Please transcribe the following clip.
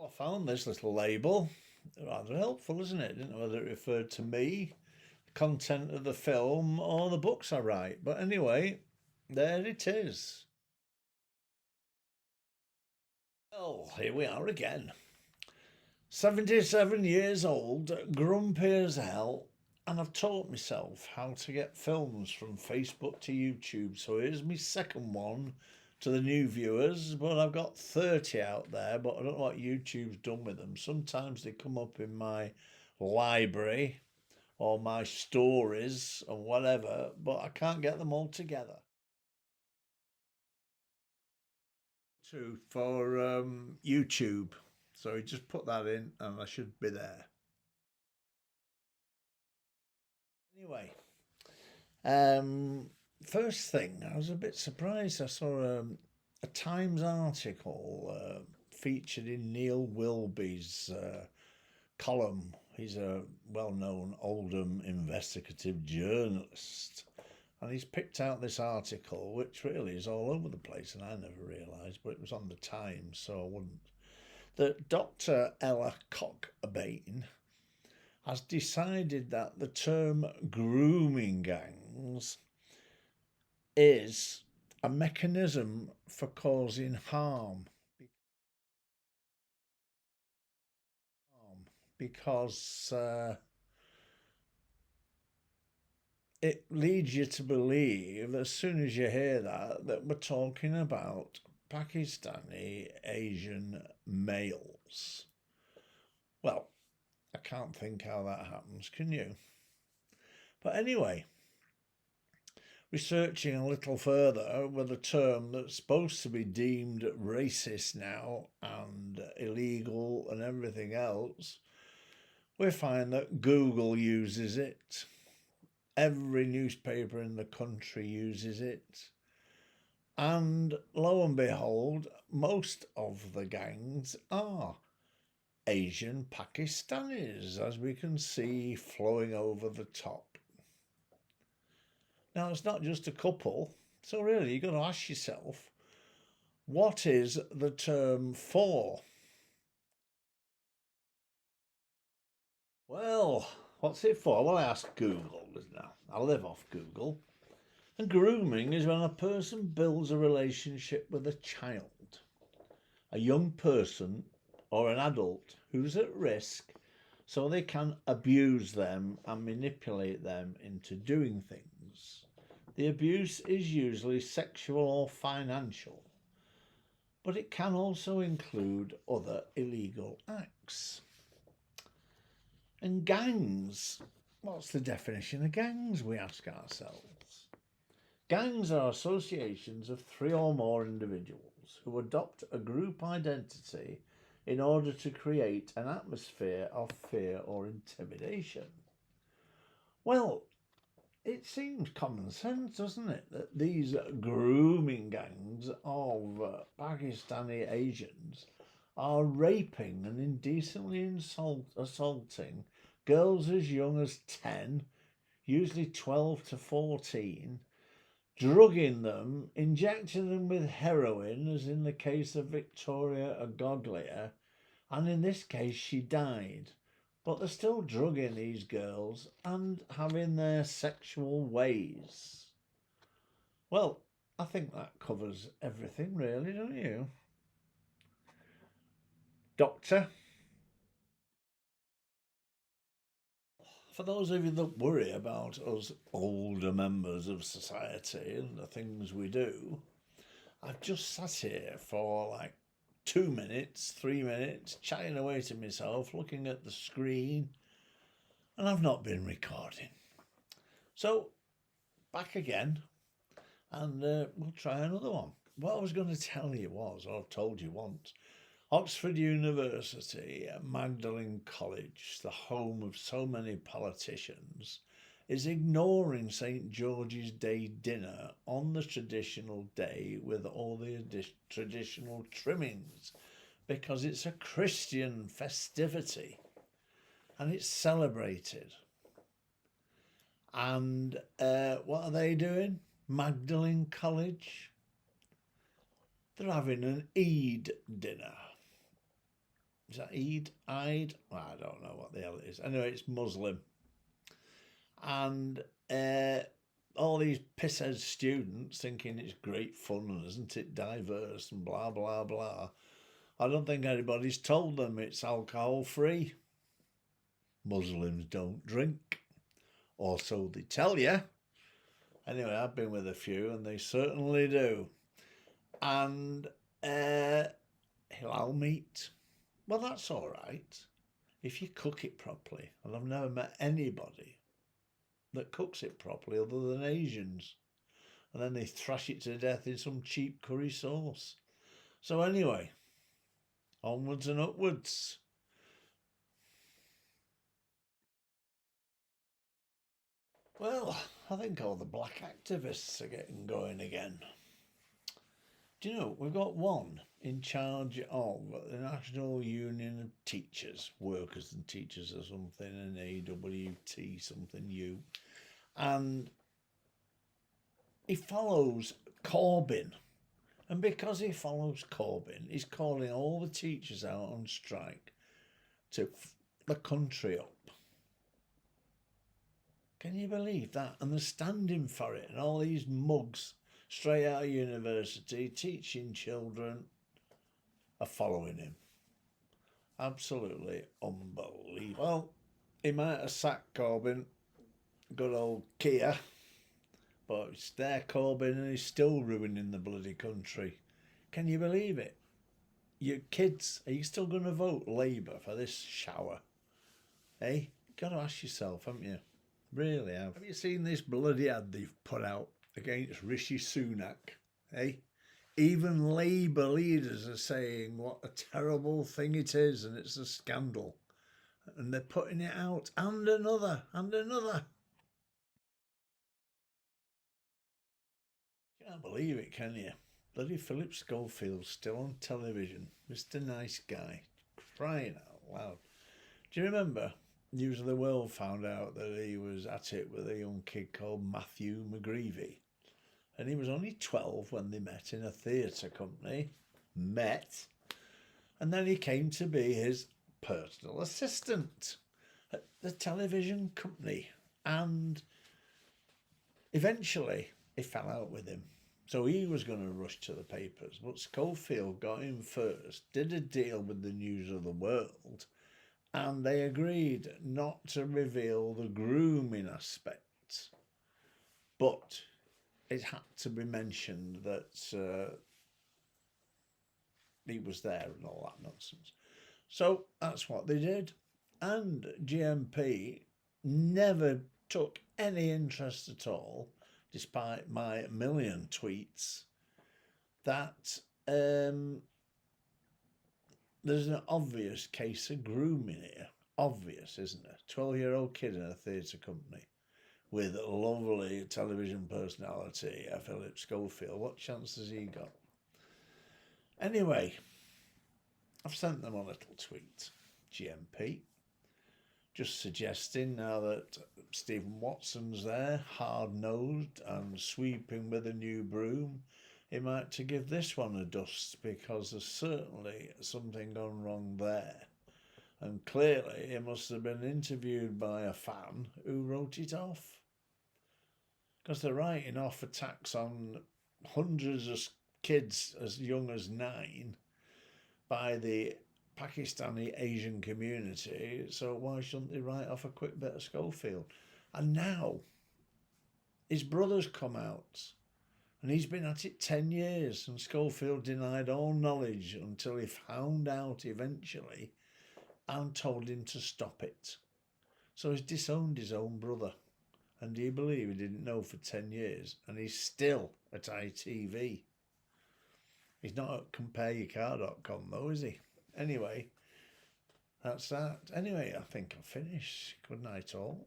Well, I found this little label. Rather helpful, isn't it? I didn't know whether it referred to me, the content of the film, or the books I write. But anyway, there it is. Well, here we are again. 77 years old, grumpy as hell, and I've taught myself how to get films from Facebook to YouTube. So here's my second one to the new viewers, but I've got 30 out there, but I don't know what YouTube's done with them. Sometimes they come up in my library or my stories or whatever, but I can't get them all together. For YouTube. So you just put that in and I should be there. Anyway, first thing, I was a bit surprised. I saw a Times article featured in Neil Wilby's column. He's a well-known Oldham investigative journalist. And he's picked out this article, which really is all over the place, and I never realised, but it was on the Times, so I wouldn't. That Dr. Ella Cockbain has decided that the term grooming gangs is a mechanism for causing harm because it leads you to believe, as soon as you hear that we're talking about Pakistani Asian males. Well, I can't think how that happens, can you? But anyway, researching a little further with a term that's supposed to be deemed racist now and illegal and everything else, we find that Google uses it. Every newspaper in the country uses it. And lo and behold, most of the gangs are Asian Pakistanis, as we can see flowing over the top. Now, it's not just a couple, so really you've got to ask yourself, what is the term for? Well, what's it for? Well, I asked Google now. I live off Google. And grooming is when a person builds a relationship with a child, a young person or an adult who's at risk, so they can abuse them and manipulate them into doing things. The abuse is usually sexual or financial, but it can also include other illegal acts. And gangs, what's the definition of gangs, we ask ourselves? Gangs are associations of three or more individuals who adopt a group identity in order to create an atmosphere of fear or intimidation. Well, it seems common sense, doesn't it, that these grooming gangs of Pakistani Asians are raping and indecently assaulting girls as young as 10, usually 12 to 14, drugging them, injecting them with heroin, as in the case of Victoria Agoglia, and in this case she died. But they're still drugging these girls and having their sexual ways. Well, I think that covers everything, really, don't you? Doctor? For those of you that worry about us older members of society and the things we do, I've just sat here for like 2 minutes, 3 minutes, chatting away to myself, looking at the screen, and I've not been recording. So, back again, and we'll try another one. What I was going to tell you was, or I've told you once, Oxford University, Magdalen College, the home of so many politicians, is ignoring St George's Day dinner on the traditional day with all the traditional trimmings because it's a Christian festivity and it's celebrated. And what are they doing? Magdalen College? They're having an Eid dinner. is that Eid? Eid? Well, I don't know what the hell it is. Anyway, it's Muslim. And all these pisshead students thinking it's great fun and isn't it diverse and blah, blah, blah. I don't think anybody's told them it's alcohol free. Muslims don't drink, or so they tell you. Anyway, I've been with a few and they certainly do. And halal meat, well, that's all right if you cook it properly. And I've never met anybody that cooks it properly other than Asians. And then they thrash it to death in some cheap curry sauce. So anyway, onwards and upwards. Well, I think all the black activists are getting going again. Do you know, we've got one in charge of the National Union of Teachers, Workers and Teachers or something, an AWT something U. And he follows Corbyn. And because he follows Corbyn, he's calling all the teachers out on strike to f the country up. Can you believe that? And they're standing for it. And all these mugs straight out of university teaching children are following him. Absolutely unbelievable. Well, he might have sacked Corbyn, good old Kia, but it's their Corbyn and he's still ruining the bloody country. Can you believe it? Your kids, are you still going to vote Labour for this shower? Eh? Got to ask yourself, haven't you? Really have. Have you seen this bloody ad they've put out against Rishi Sunak? Eh? Even Labour leaders are saying what a terrible thing it is and it's a scandal. And they're putting it out and another and another. Can't believe it, can you? Bloody Philip Schofield's still on television. Mr. Nice Guy. Crying out loud. Do you remember News of the World found out that he was at it with a young kid called Matthew McGreevy? And he was only 12 when they met in a theatre company. And then he came to be his personal assistant at the television company. And eventually he fell out with him. So he was going to rush to the papers. But Schofield got in first, did a deal with the News of the World, and they agreed not to reveal the grooming aspect. But it had to be mentioned that he was there and all that nonsense. So that's what they did. And GMP never took any interest at all, despite my million tweets, that there's an obvious case of grooming here. Obvious, isn't it? 12-year-old kid in a theatre company with a lovely television personality, Philip Schofield. What chance has he got? Anyway, I've sent them a little tweet, GMP, just suggesting now that Stephen Watson's there, hard-nosed and sweeping with a new broom, he might to give this one a dust because there's certainly something gone wrong there. And clearly he must have been interviewed by a fan who wrote it off. Because they're writing off attacks on hundreds of kids as young as 9 by the Pakistani Asian community, so why shouldn't they write off a quick bit of Schofield? And now his brother's come out and he's been at it 10 years and Schofield denied all knowledge until he found out eventually and told him to stop it. So he's disowned his own brother. And do you believe he didn't know for 10 years and he's still at ITV? He's not at compareyourcar.com though, is he? Anyway, that's that. Anyway, I think I'll finish. Good night all.